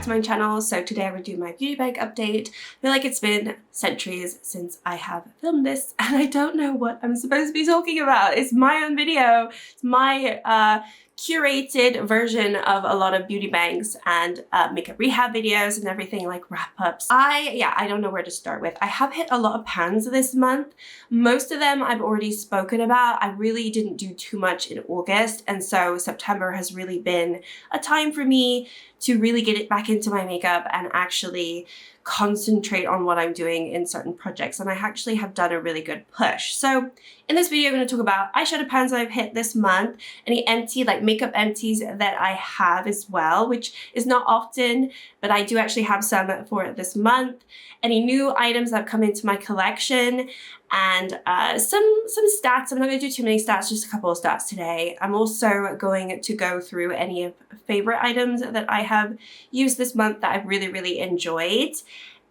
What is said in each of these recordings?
to my channel. So today I'm going to do my beauty bag update. I feel like it's been centuries since I have filmed this and I don't know what I'm supposed to be talking about. It's my own video. It's my curated version of a lot of beauty banks and makeup rehab videos and everything, like wrap-ups. I don't know where to start with. I have hit a lot of pans this month. Most of them I've already spoken about. I really didn't do too much in August, and so September has really been a time for me to really get it back into my makeup and actually concentrate on what I'm doing in certain projects, and I actually have done a really good push. So in this video I'm going to talk about eyeshadow pans that I've hit this month, any empty like makeup empties that I have as well, which is not often, but I do actually have some for this month, any new items that have come into my collection, and some stats. I'm not going to do too many stats, just a couple of stats today. I'm also going to go through any of favorite items that I have used this month that I've really enjoyed,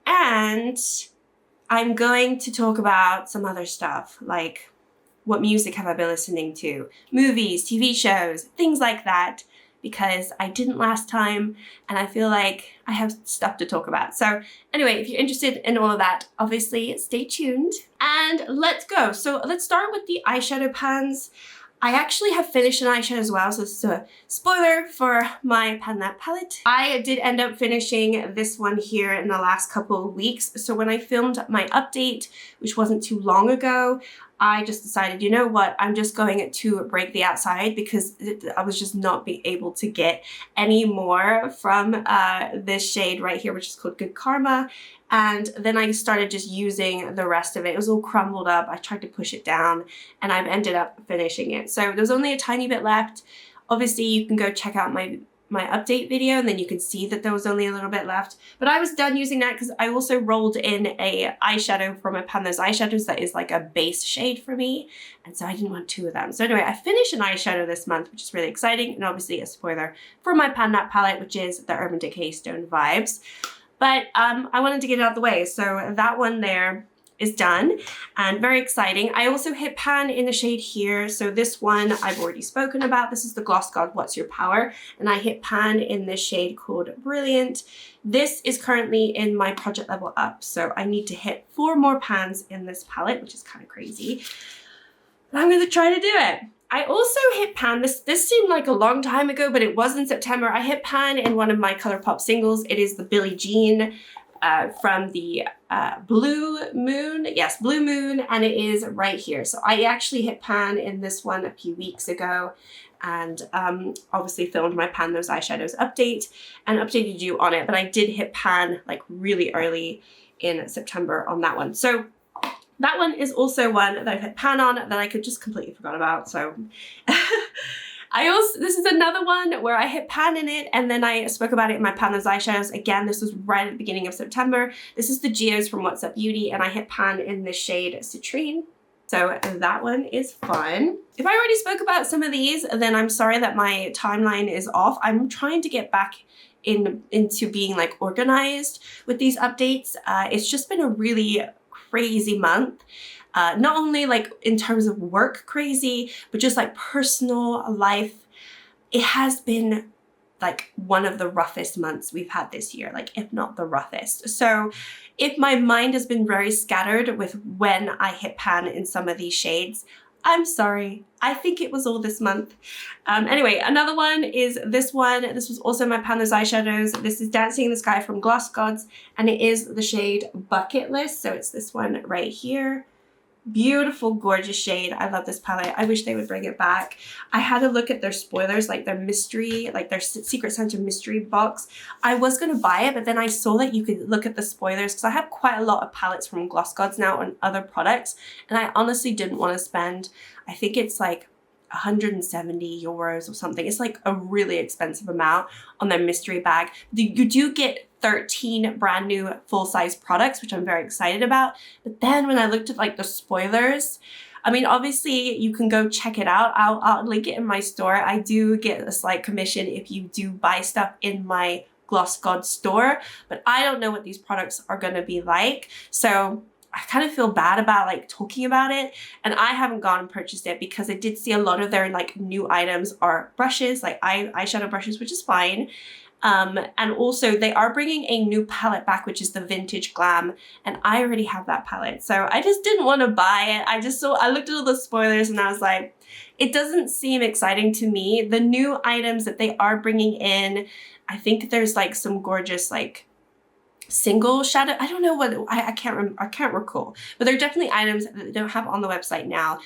and I'm going to talk about some other stuff like what music have I been listening to, movies, TV shows, things like that, because I didn't last time and I feel like I have stuff to talk about. So anyway, if you're interested in all of that, obviously stay tuned and let's go. So let's start with the eyeshadow pans. I actually have finished an eyeshadow as well, so this is a spoiler for my Pan That palette. I did end up finishing this one here in the last couple of weeks. So when I filmed my update, which wasn't too long ago, I just decided, you know what, I'm just going to break the outside because I was just not being able to get any more from this shade right here, which is called Good Karma. And then I started just using the rest of it. It was all crumbled up. I tried to push it down and I've ended up finishing it. So there's only a tiny bit left. Obviously you can go check out my update video and then you can see that there was only a little bit left. But I was done using that because I also rolled in a eyeshadow from my Pan Those Eyeshadows that is like a base shade for me. And so I didn't want two of them. So anyway, I finished an eyeshadow this month, which is really exciting. And obviously a spoiler for my Pan That palette, which is the Urban Decay Stone Vibes. But I wanted to get it out of the way. So that one there is done and very exciting. I also hit pan in the shade here. So this one I've already spoken about. This is the Gloss God What's Your Power? And I hit pan in this shade called Brilliant. This is currently in my project level up. So I need to hit 4 more pans in this palette, which is kind of crazy. But I'm going to try to do it. I also hit pan, this seemed like a long time ago, but it was in September. I hit pan in one of my Colourpop singles. It is the Billie Jean from the Blue Moon. Yes, Blue Moon, and it is right here. So I actually hit pan in this one a few weeks ago and obviously filmed my Pan Those Eyeshadows update and updated you on it, but I did hit pan like really early in September on that one. So that one is also one that I've hit pan on that I could just completely forgot about. So this is another one where I hit pan in it and then I spoke about it in my Pan Those Eyeshadows. Again, this was right at the beginning of September. This is the Geos from What's Up Beauty and I hit pan in the shade Citrine. So that one is fun. If I already spoke about some of these, then I'm sorry that my timeline is off. I'm trying to get back into being like organized with these updates. It's just been a really crazy month. Not only like in terms of work crazy, but just like personal life. It has been like one of the roughest months we've had this year, like if not the roughest. So if my mind has been very scattered with when I hit pan in some of these shades, I'm sorry. I think it was all this month. Anyway, another one is this one. This was also my Pan Those Eyeshadows. This is Dancing in the Sky from Gloss Gods, and it is the shade Bucket List. So it's this one right here. Beautiful, gorgeous shade. I love this palette. I wish they would bring it back. I had a look at their spoilers, like their mystery, like their Secret Santa mystery box. I was going to buy it, but then I saw that you could look at the spoilers because I have quite a lot of palettes from Gloss Gods now on other products. And I honestly didn't want to spend, I think it's like 170 euros or something. It's like a really expensive amount on their mystery bag. You do get 13 brand new full-size products, which I'm very excited about. But then when I looked at like the spoilers, I mean, obviously you can go check it out. I'll link it in my store. I do get a slight commission if you do buy stuff in my Gloss God store, but I don't know what these products are going to be like. So I kind of feel bad about like talking about it, and I haven't gone and purchased it because I did see a lot of their like new items are brushes, like eyeshadow brushes, which is fine. And also they are bringing a new palette back, which is the Vintage Glam, and I already have that palette, so I just didn't want to buy it. I looked at all the spoilers and I was like, it doesn't seem exciting to me. The new items that they are bringing in, I think there's like some gorgeous like single shadow. I don't know what, I can't recall, but there are definitely items that they don't have on the website now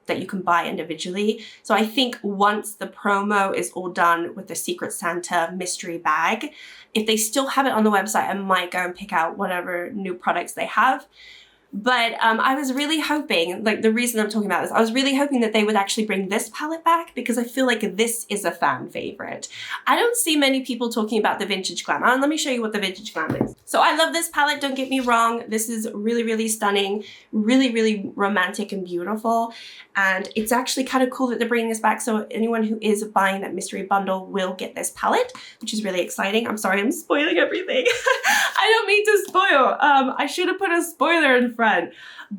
that you can buy individually. So I think once the promo is all done with the Secret Santa mystery bag, if they still have it on the website, I might go and pick out whatever new products they have. But I was really hoping, like the reason I'm talking about this, I was really hoping that they would actually bring this palette back because I feel like this is a fan favorite. I don't see many people talking about the Vintage Glam. Let me show you what the Vintage Glam is. So I love this palette, don't get me wrong. This is really, really stunning, really, really romantic and beautiful. And it's actually kind of cool that they're bringing this back. So anyone who is buying that mystery bundle will get this palette, which is really exciting. I'm sorry, I'm spoiling everything. I don't mean to spoil. I should have put a spoiler in front.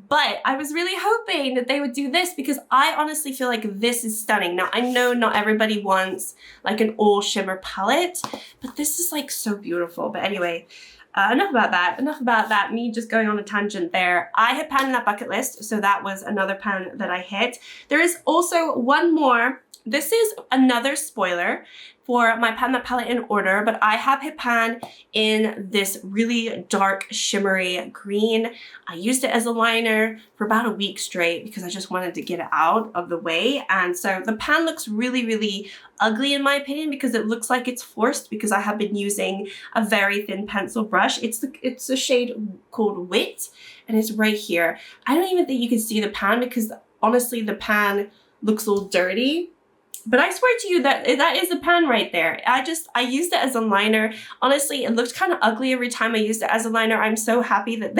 But I was really hoping that they would do this because I honestly feel like this is stunning. Now, I know not everybody wants like an all shimmer palette, but this is like so beautiful. But anyway, enough about that, me just going on a tangent there. I hit pan in that bucket list, so that was another pan that I hit. There is also one more. This is another spoiler for my Pan That palette in order, but I have hit pan in this really dark shimmery green. I used it as a liner for about a week straight because I just wanted to get it out of the way. And so the pan looks really, really ugly in my opinion because it looks like it's forced because I have been using a very thin pencil brush. It's a shade called Wit and it's right here. I don't even think you can see the pan because honestly the pan looks all dirty. But I swear to you that is a pan right there. I used it as a liner. Honestly, it looked kind of ugly every time I used it as a liner. I'm so happy that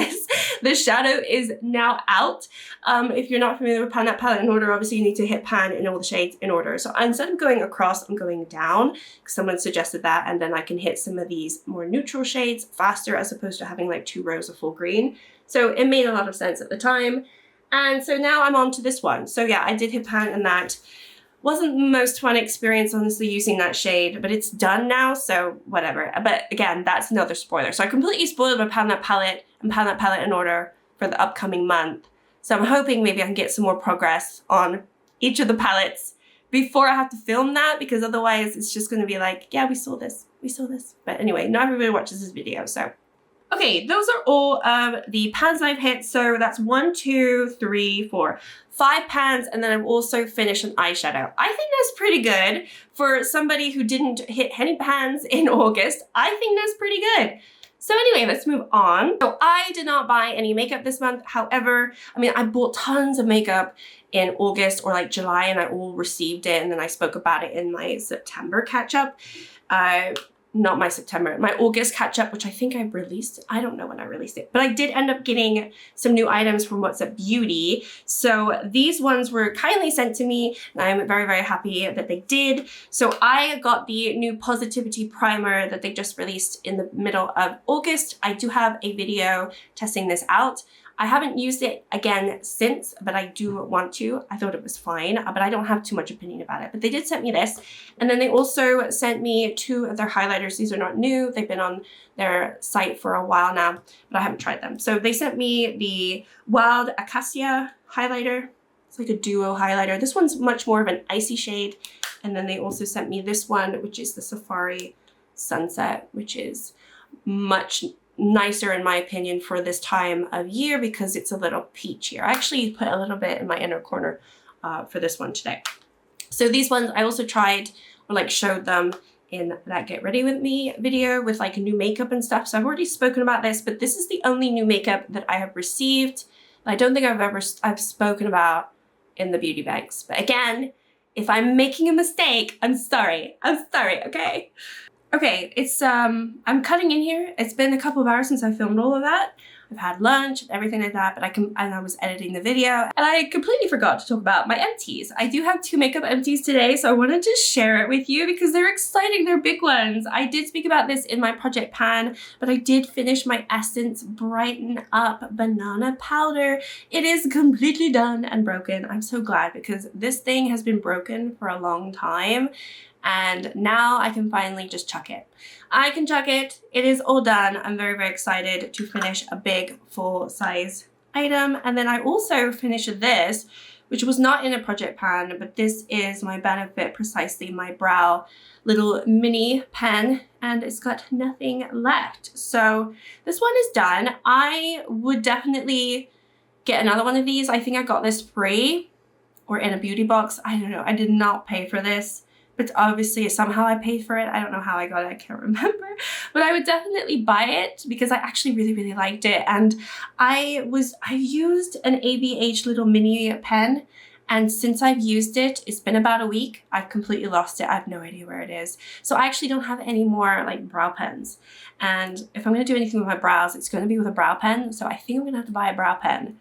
this shadow is now out. If you're not familiar with Pan That palette in order, obviously you need to hit pan in all the shades in order. So instead of going across, I'm going down because someone suggested that, and then I can hit some of these more neutral shades faster as opposed to having like 2 rows of full green. So it made a lot of sense at the time. And so now I'm on to this one. So yeah, I did hit pan in that. Wasn't the most fun experience, honestly, using that shade, but it's done now, so whatever. But again, that's another spoiler. So I completely spoiled my Pan That palette and Pan That palette in order for the upcoming month. So I'm hoping maybe I can get some more progress on each of the palettes before I have to film that, because otherwise it's just going to be like, yeah, we saw this. But anyway, not everybody watches this video, so. Okay, those are all of the pans I've hit. So that's 1, 2, 3, 4, 5 pans, and then I've also finished an eyeshadow. I think that's pretty good for somebody who didn't hit any pans in August. I think that's pretty good. So anyway, let's move on. So I did not buy any makeup this month. However, I mean, I bought tons of makeup in August or like July, and I all received it, and then I spoke about it in my September catch-up. Not my September, my August catch-up, which I think I released. I don't know when I released it, but I did end up getting some new items from What's Up Beauty. So these ones were kindly sent to me, and I'm very, very happy that they did. So I got the new Positivity Primer that they just released in the middle of August. I do have a video testing this out. I haven't used it again since, but I do want to. I thought it was fine, but I don't have too much opinion about it. But they did send me this. And then they also sent me 2 of their highlighters. These are not new. They've been on their site for a while now, but I haven't tried them. So they sent me the Wild Acacia highlighter. It's like a duo highlighter. This one's much more of an icy shade. And then they also sent me this one, which is the Safari Sunset, which is much nicer in my opinion for this time of year because it's a little peachier. I actually put a little bit in my inner corner for this one today. So these ones I also tried or like showed them in that Get Ready With Me video with like new makeup and stuff. So I've already spoken about this, but this is the only new makeup that I have received. I don't think I've spoken about in the beauty bags. But again, if I'm making a mistake, I'm sorry, okay? Okay, it's, I'm cutting in here. It's been a couple of hours since I filmed all of that. I've had lunch and everything like that, but I was editing the video and I completely forgot to talk about my empties. I do have 2 makeup empties today, so I wanted to share it with you because they're exciting, they're big ones. I did speak about this in my project pan, but I did finish my Essence Brighten Up Banana Powder. It is completely done and broken. I'm so glad because this thing has been broken for a long time. and now I can finally just chuck it. I can chuck it. It is all done. I'm very, very excited to finish a big full size item. And then I also finished this, which was not in a project pan, but this is my Benefit Precisely My Brow little mini pen, and it's got nothing left. So this one is done. I would definitely get another one of these. I think I got this free or in a beauty box. I don't know. I did not pay for this, but obviously somehow I paid for it. I don't know how I got it. I can't remember, but I would definitely buy it because I actually really, really liked it. And I used an ABH little mini pen, and since I've used it, it's been about a week. I've completely lost it. I have no idea where it is. So I actually don't have any more like brow pens. And if I'm gonna do anything with my brows, it's gonna be with a brow pen. So I think I'm gonna have to buy a brow pen,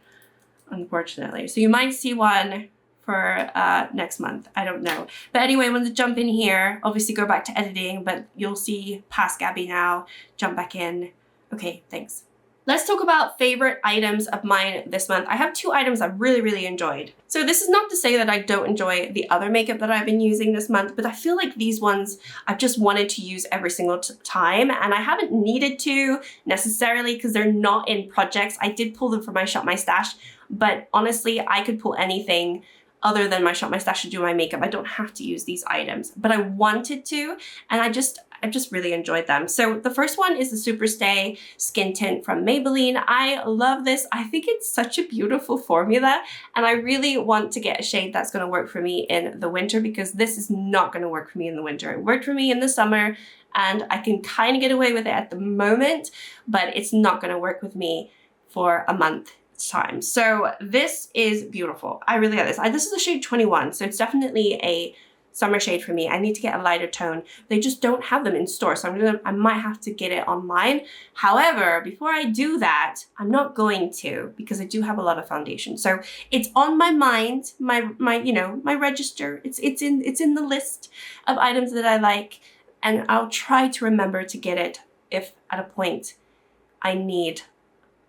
unfortunately. So you might see one for next month. I don't know. But anyway, I wanted to jump in here, obviously go back to editing, but you'll see past Gabby now, jump back in. Okay, thanks. Let's talk about favorite items of mine this month. I have 2 items I really, really enjoyed. So this is not to say that I don't enjoy the other makeup that I've been using this month, but I feel like these ones I've just wanted to use every single time, and I haven't needed to necessarily because they're not in projects. I did pull them from my Shop My Stash, but honestly, I could pull anything other than my Shop My Stash to do my makeup. I don't have to use these items, but I wanted to, and I just really enjoyed them. So the first one is the Super Stay Skin Tint from Maybelline. I love this. I think it's such a beautiful formula, and I really want to get a shade that's gonna work for me in the winter because this is not gonna work for me in the winter. It worked for me in the summer, and I can kind of get away with it at the moment, but it's not gonna work with me for a month time. So this is beautiful. I really like this. This is the shade 21, so it's definitely a summer shade for me. I need to get a lighter tone. They just don't have them in store, so I might have to get it online. However, before I do that, I'm not going to because I do have a lot of foundation. So it's on my mind, my register. It's in the list of items that I like, and I'll try to remember to get it if at a point I need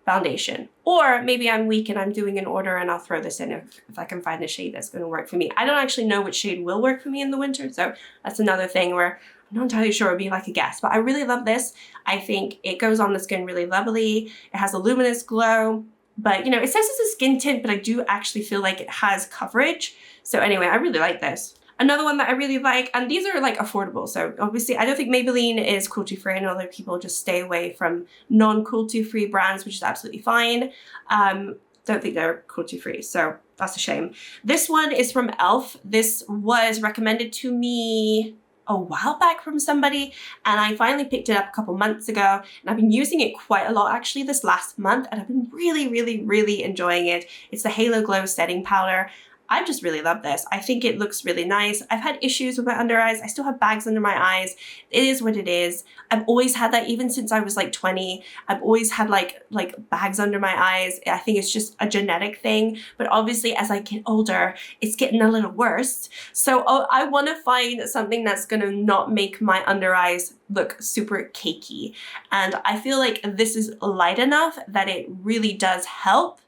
foundation. Or maybe I'm weak and I'm doing an order and I'll throw this in if I can find a shade that's going to work for me. I don't actually know which shade will work for me in the winter, so that's another thing where I'm not entirely sure. It would be like a guess, but I really love this. I think it goes on the skin really lovely. It has a luminous glow, but it says it's a skin tint, but I do actually feel like it has coverage. So anyway, I really like this. Another one that I really like, and these are like affordable, so obviously I don't think Maybelline is cruelty-free. I know other people just stay away from non-cruelty-free brands, which is absolutely fine. Don't think they're cruelty-free, so that's a shame. This one is from e.l.f. This was recommended to me a while back from somebody, and I finally picked it up a couple months ago, and I've been using it quite a lot actually this last month, and I've been really, really, really enjoying it. It's the Halo Glow Setting Powder. I just really love this. I think it looks really nice. I've had issues with my under eyes. I still have bags under my eyes. It is what it is. I've always had that even since I was like 20. I've always had like bags under my eyes. I think it's just a genetic thing. But obviously as I get older, it's getting a little worse. So I want to find something that's going to not make my under eyes look super cakey. And I feel like this is light enough that it really does help.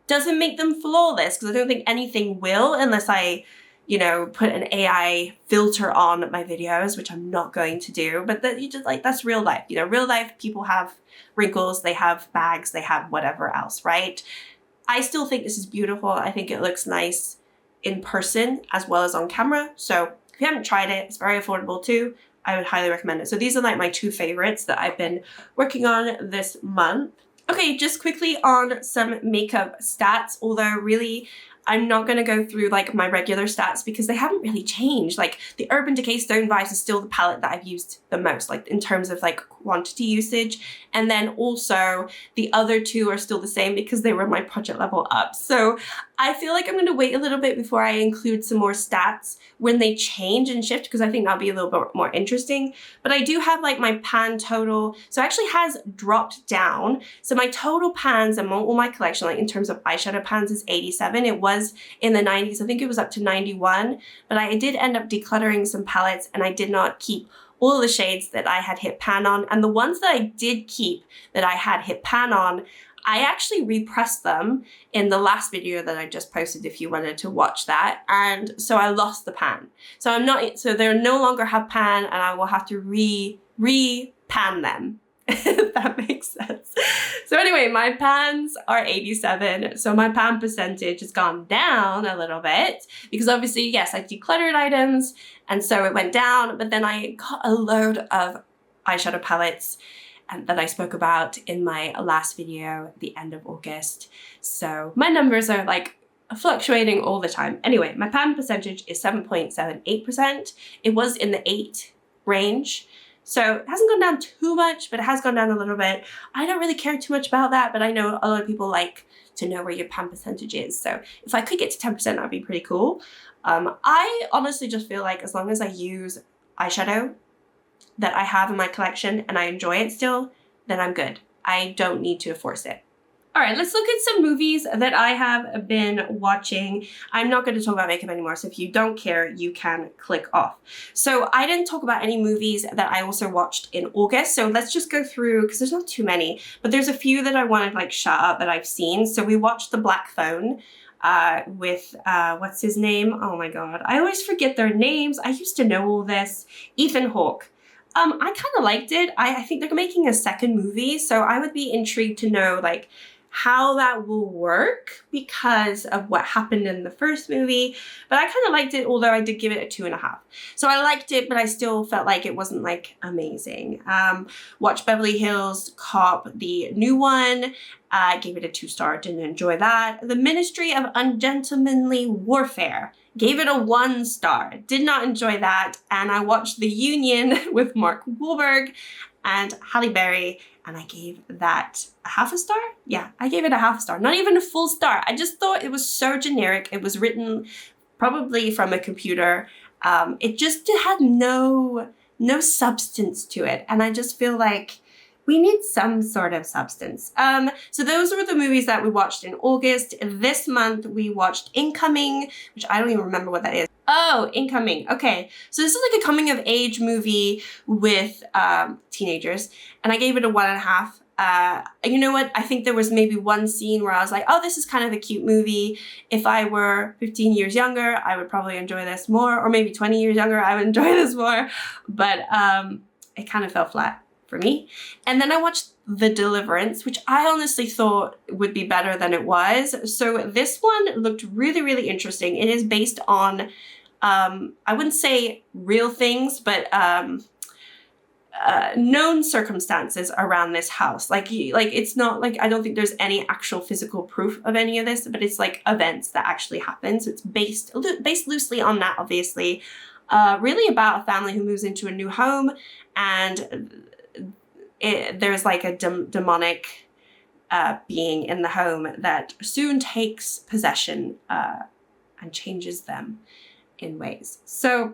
Doesn't make them flawless because I don't think anything will unless I, put an AI filter on my videos, which I'm not going to do. But that's real life. Real life people have wrinkles, they have bags, they have whatever else, right? I still think this is beautiful. I think it looks nice in person as well as on camera. So if you haven't tried it, it's very affordable too. I would highly recommend it. So these are like my 2 favorites that I've been working on this month. Okay, just quickly on some makeup stats, although really I'm not going to go through like my regular stats because they haven't really changed. Like the Urban Decay Stone Vibes is still the palette that I've used the most, like in terms of like quantity usage. And then also the other 2 are still the same because they were my project level up. So I feel like I'm going to wait a little bit before I include some more stats when they change and shift because I think that'll be a little bit more interesting. But I do have like my pan total. So it actually has dropped down. So my total pans among all my collection, like in terms of eyeshadow pans, is 87. It was in the 90s. I think it was up to 91. But I did end up decluttering some palettes and I did not keep all the shades that I had hit pan on. And the ones that I did keep that I had hit pan on, I actually repressed them in the last video that I just posted if you wanted to watch that. And so I lost the pan. So they no longer have pan, and I will have to re-pan them. If that makes sense. So anyway, my pans are 87. So my pan percentage has gone down a little bit because obviously, yes, I decluttered items and so it went down, but then I got a load of eyeshadow palettes and that I spoke about in my last video at the end of August. So my numbers are like fluctuating all the time. Anyway, my pan percentage is 7.78%. It was in the 8 range. So it hasn't gone down too much, but it has gone down a little bit. I don't really care too much about that, but I know a lot of people like to know where your pan percentage is. So if I could get to 10%, that would be pretty cool. I honestly just feel like as long as I use eyeshadow that I have in my collection and I enjoy it still, then I'm good. I don't need to force it. All right, let's look at some movies that I have been watching. I'm not going to talk about makeup anymore, so if you don't care, you can click off. So I didn't talk about any movies that I also watched in August, so let's just go through, because there's not too many, but there's a few that I want to like shout out that I've seen. So we watched The Black Phone with, what's his name? Oh my God, I always forget their names. I used to know all this. Ethan Hawke. I kind of liked it. I think they're making a second movie, so I would be intrigued to know like how that will work because of what happened in the first movie. But I kind of liked it, although I did give it a 2.5. So I liked it, but I still felt like it wasn't like amazing. Watched Beverly Hills Cop, the new one. Gave it a 2-star, didn't enjoy that. The Ministry of Ungentlemanly Warfare. Gave it a 1-star, did not enjoy that. And I watched The Union with Mark Wahlberg and Halle Berry, and I gave that a 0.5 star? Yeah, I gave it a 0.5 star, not even a full star. I just thought it was so generic. It was written probably from a computer. It just had no substance to it. And I just feel like we need some sort of substance. So those were the movies that we watched in August. This month we watched Incoming, which I don't even remember what that is. Oh, Incoming. Okay. So this is like a coming of age movie with teenagers, and I gave it a 1.5. You know what? I think there was maybe one scene where I was like, oh, this is kind of a cute movie. If I were 15 years younger, I would probably enjoy this more, or maybe 20 years younger, I would enjoy this more. But it kind of fell flat for me. And then I watched The Deliverance, which I honestly thought would be better than it was. So this one looked really, really interesting. It is based on, I wouldn't say real things, but known circumstances around this house. Like it's not like, I don't think there's any actual physical proof of any of this, but it's like events that actually happen. So it's based loosely on that, obviously. Really about a family who moves into a new home, and there's like a demonic being in the home that soon takes possession and changes them in ways. So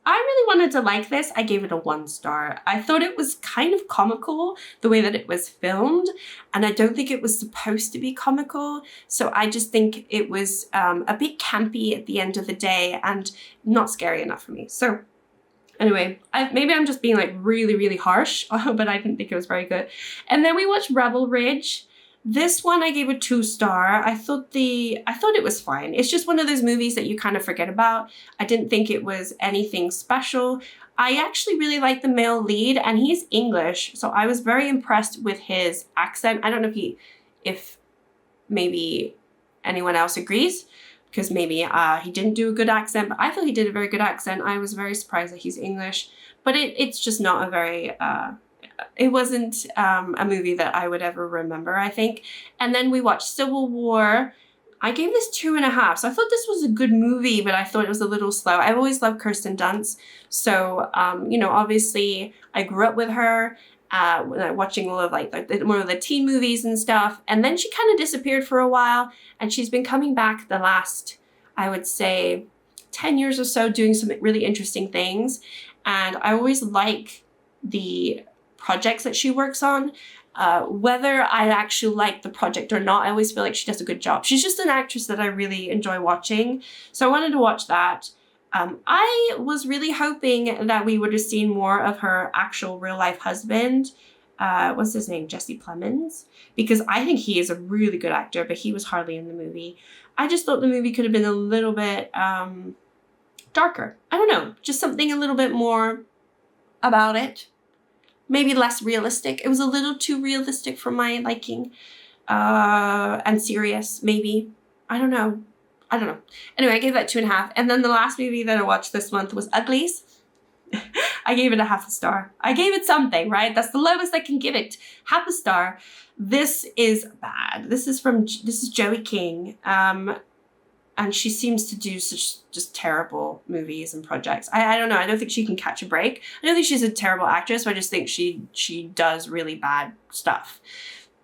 I really wanted to like this. I gave it a 1 star. I thought it was kind of comical the way that it was filmed, and I don't think it was supposed to be comical. So I just think it was a bit campy at the end of the day and not scary enough for me. So anyway, maybe I'm just being like really, really harsh, but I didn't think it was very good. And then we watched Rebel Ridge. This one I gave a 2 star. I thought it was fine. It's just one of those movies that you kind of forget about. I didn't think it was anything special. I actually really like the male lead, and he's English, so I was very impressed with his accent. I don't know if maybe anyone else agrees, because maybe he didn't do a good accent, but I thought he did a very good accent. I was very surprised that he's English, but it's just not a very, it wasn't a movie that I would ever remember, I think. And then we watched Civil War. I gave this 2.5. So I thought this was a good movie, but I thought it was a little slow. I've always loved Kirsten Dunst. So, you know, obviously I grew up with her, watching all of like more of the teen movies and stuff. And then she kind of disappeared for a while, and she's been coming back the last, I would say, 10 years or so, doing some really interesting things. And I always like the projects that she works on. Whether I actually like the project or not, I always feel like she does a good job. She's just an actress that I really enjoy watching. So I wanted to watch that. I was really hoping that we would have seen more of her actual real life husband. what's his name? Jesse Plemons, because I think he is a really good actor, but he was hardly in the movie. I just thought the movie could have been a little bit darker. I don't know, just something a little bit more about it. Maybe less realistic. It was a little too realistic for my liking, and serious, maybe. I don't know. Anyway, I gave that 2.5. And then the last movie that I watched this month was Uglies. I gave it a 0.5 star. I gave it something, right? That's the lowest I can give it. 0.5 star. This is bad. This is Joey King. And she seems to do such just terrible movies and projects. I don't know. I don't think she can catch a break. I don't think she's a terrible actress, but I just think she does really bad stuff.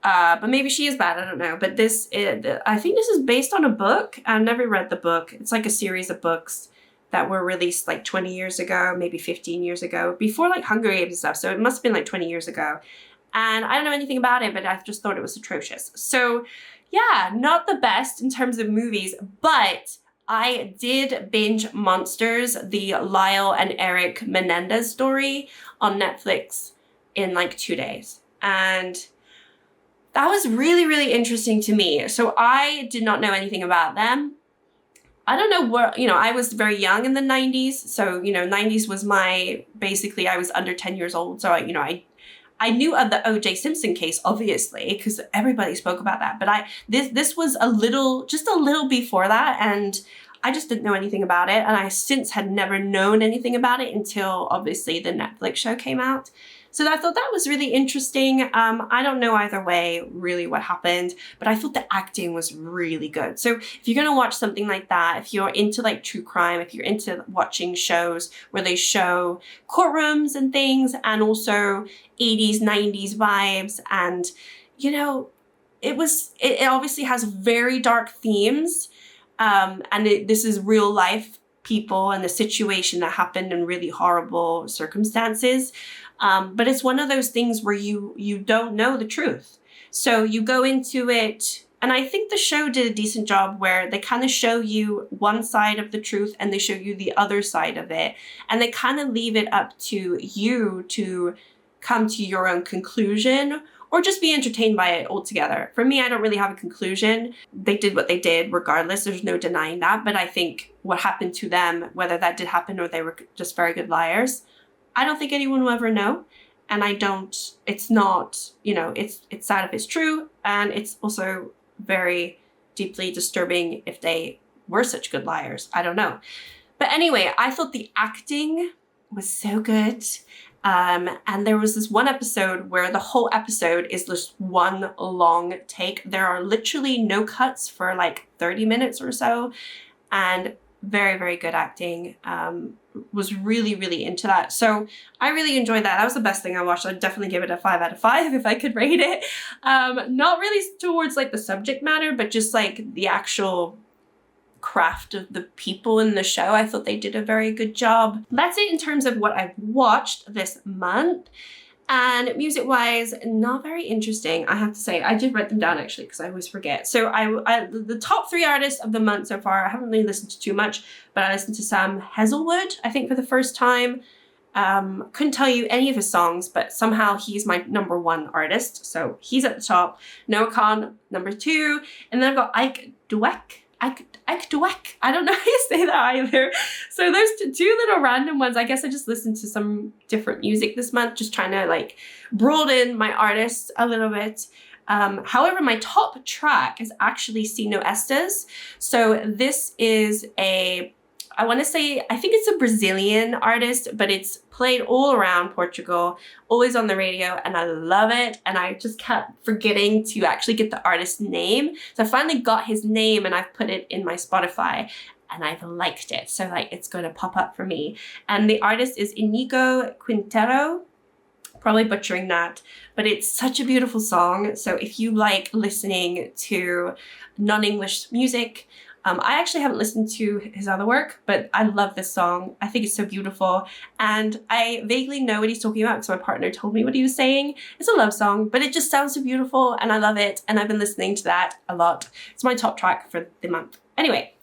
But maybe she is bad, I don't know. But I think this is based on a book. I've never read the book. It's like a series of books that were released like 20 years ago, maybe 15 years ago, before like Hunger Games and stuff. So it must have been like 20 years ago. And I don't know anything about it, but I just thought it was atrocious. So yeah, not the best in terms of movies, but I did binge Monsters, the Lyle and Eric Menendez story on Netflix in like 2 days. And that was really, really interesting to me. So I did not know anything about them. I don't know where, I was very young in the 90s. So, 90s was basically I was under 10 years old. So, I knew of the O.J. Simpson case, obviously, because everybody spoke about that. But this was just a little before that. And I just didn't know anything about it. And I since had never known anything about it until obviously the Netflix show came out. So I thought that was really interesting. I don't know either way really what happened, but I thought the acting was really good. So if you're gonna watch something like that, if you're into like true crime, if you're into watching shows where they show courtrooms and things, and also 80s, 90s vibes, and it obviously has very dark themes, and this is real life people and the situation that happened in really horrible circumstances. But it's one of those things where you don't know the truth. So you go into it, and I think the show did a decent job where they kind of show you one side of the truth and they show you the other side of it. And they kind of leave it up to you to come to your own conclusion or just be entertained by it altogether. For me, I don't really have a conclusion. They did what they did regardless. There's no denying that. But I think what happened to them, whether that did happen or they were just very good liars, I don't think anyone will ever know. And it's not, it's sad if it's true. And it's also very deeply disturbing if they were such good liars. I don't know. But anyway, I thought the acting was so good. And there was this one episode where the whole episode is just one long take. There are literally no cuts for like 30 minutes or so. And very, very good acting. Was really, really into that. So I really enjoyed that. That was the best thing I watched. I'd definitely give it a 5 out of 5 if I could rate it. Not really towards like the subject matter, but just like the actual craft of the people in the show. I thought they did a very good job. That's it in terms of what I've watched this month. And music-wise, not very interesting, I have to say. I did write them down, actually, because I always forget. So the top 3 artists of the month so far, I haven't really listened to too much, but I listened to Sam Hazelwood, I think, for the first time. Couldn't tell you any of his songs, but somehow he's my #1 artist. So he's at the top. Noah Khan, #2. And then I've got Ike Dweck. I don't know how you say that either. So there's 2 little random ones. I guess I just listened to some different music this month, just trying to like broaden my artists a little bit. However, my top track is actually Sino Estas. So this is I think it's a Brazilian artist, but it's played all around Portugal, always on the radio, and I love it. And I just kept forgetting to actually get the artist's name. So I finally got his name and I've put it in my Spotify and I've liked it. So like it's going to pop up for me. And the artist is Inigo Quintero. Probably butchering that, but it's such a beautiful song. So if you like listening to non-English music, I actually haven't listened to his other work, but I love this song. I think it's so beautiful. And I vaguely know what he's talking about because my partner told me what he was saying. It's a love song, but it just sounds so beautiful and I love it. And I've been listening to that a lot. It's my top track for the month. Anyway,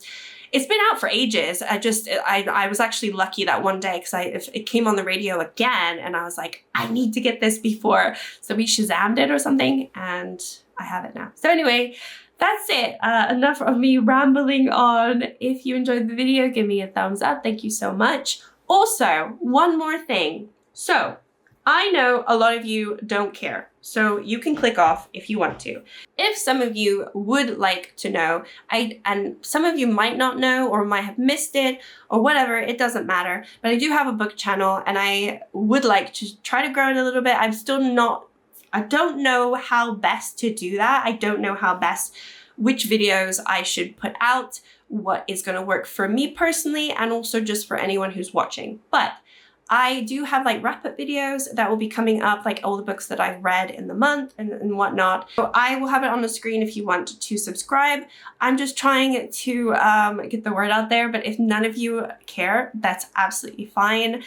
it's been out for ages. I was actually lucky that one day because it came on the radio again and I was like, I need to get this before. So we Shazammed it or something and I have it now. So anyway, that's it. Enough of me rambling on. If you enjoyed the video, give me a thumbs up. Thank you so much. Also, one more thing. So I know a lot of you don't care, so you can click off if you want to. If some of you would like to know, and some of you might not know or might have missed it or whatever, it doesn't matter, but I do have a book channel and I would like to try to grow it a little bit. I don't know how best to do that. I don't know which videos I should put out, what is going to work for me personally, and also just for anyone who's watching. But I do have like wrap-up videos that will be coming up, like all the books that I've read in the month and whatnot. So I will have it on the screen if you want to subscribe. I'm just trying to get the word out there, but if none of you care, that's absolutely fine.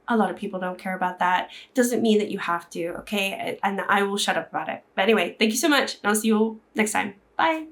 A lot of people don't care about that. It doesn't mean that you have to, okay? And I will shut up about it. But anyway, thank you so much, and I'll see you all next time. Bye.